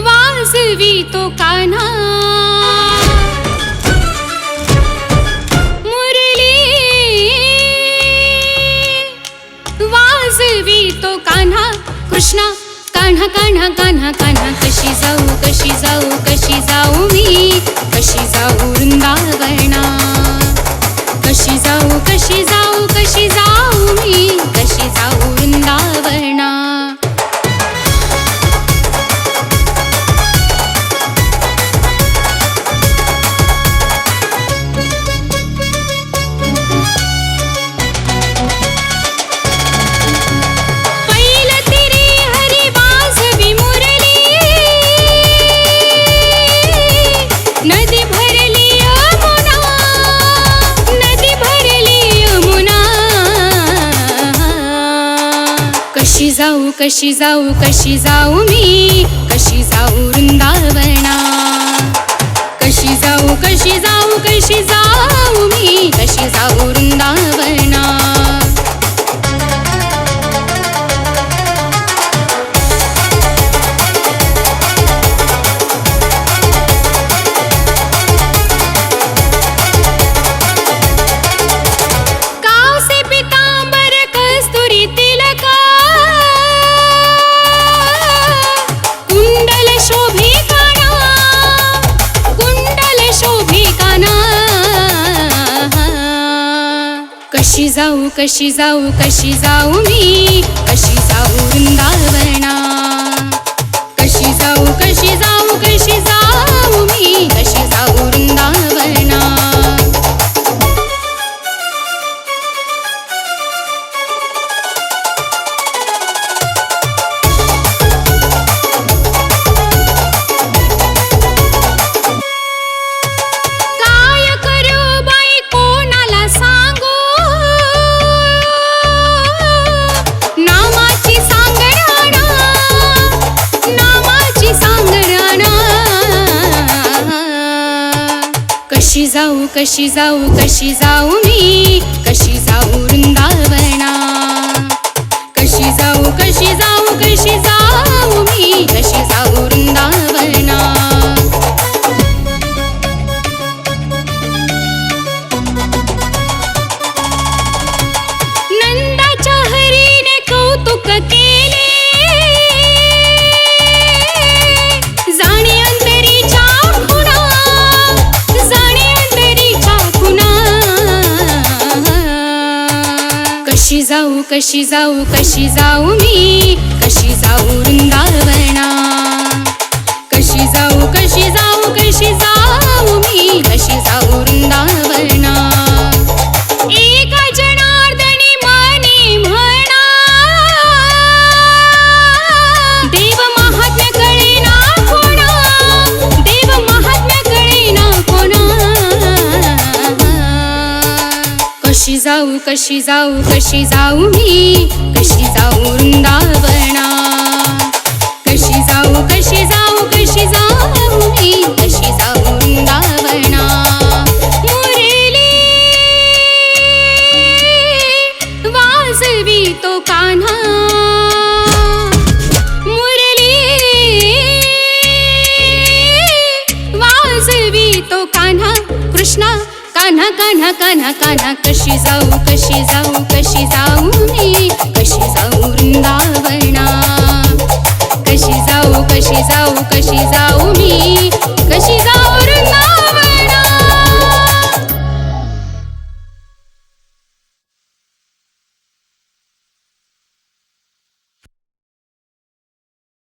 वाजवी तो कान्हा मुरली वाजवी तो कान्हा कृष्णा कान्हा कान्हा कान्हा कान्हा कशी जाऊ कशी जाऊ कशी जाऊ मी कशी जाऊ वृंदावना कशी जाऊ कशी जाऊ कशी जाऊ मी कशी जाऊ वृंदावना कशी जाऊ कशी जाऊ मी कशी जाऊ वृंदावना कशी जाऊ कशी जाऊ कशी जाऊ मी कशी जाऊ वृंदावना कशी जाऊ कशी जाऊ कशी जाऊ मी कशी जाऊ वृंदावना कशी जाऊ कशी जाऊ कशी जाऊ मी कशी जाऊ वृंदावना कशी जाऊ कशी जाऊ कशी जाऊ मी कशी जाऊ वृंदावना कशी जाऊ कशी जाऊ कशी जाऊ मी कशी जाऊ वृंदावना नंदाच्या हरीने कौतुक केले कशी जाऊ कशी जाऊ मी कशी जाऊ वृंदावना कशी जाऊ कशी जाऊ कशी जाऊ मी कशी जाऊ वृंदावना एका जनार्दनी मनी म्हणा देव महात्म्य कळेना कोणा देव महात्म्य कळेना कोणा कशी जाऊ कशी जाऊ कशी जाऊ मी कशी जाऊ वृंदावना कशी जाऊ कशी जाऊ कशी जाऊ मी कशी जाऊ वृंदावना मुरली वाजवी तो कान्हा मुरली वाजवी तो कान्हा कृष्णा कान्हा कान्हा कान्हा कान्हा कशी जाऊ कशी जाऊ कशी जाऊ मी कशी जाऊ वृंदावना कशी जाऊ कशी जाऊ कशी जाऊ मी कशी जाऊ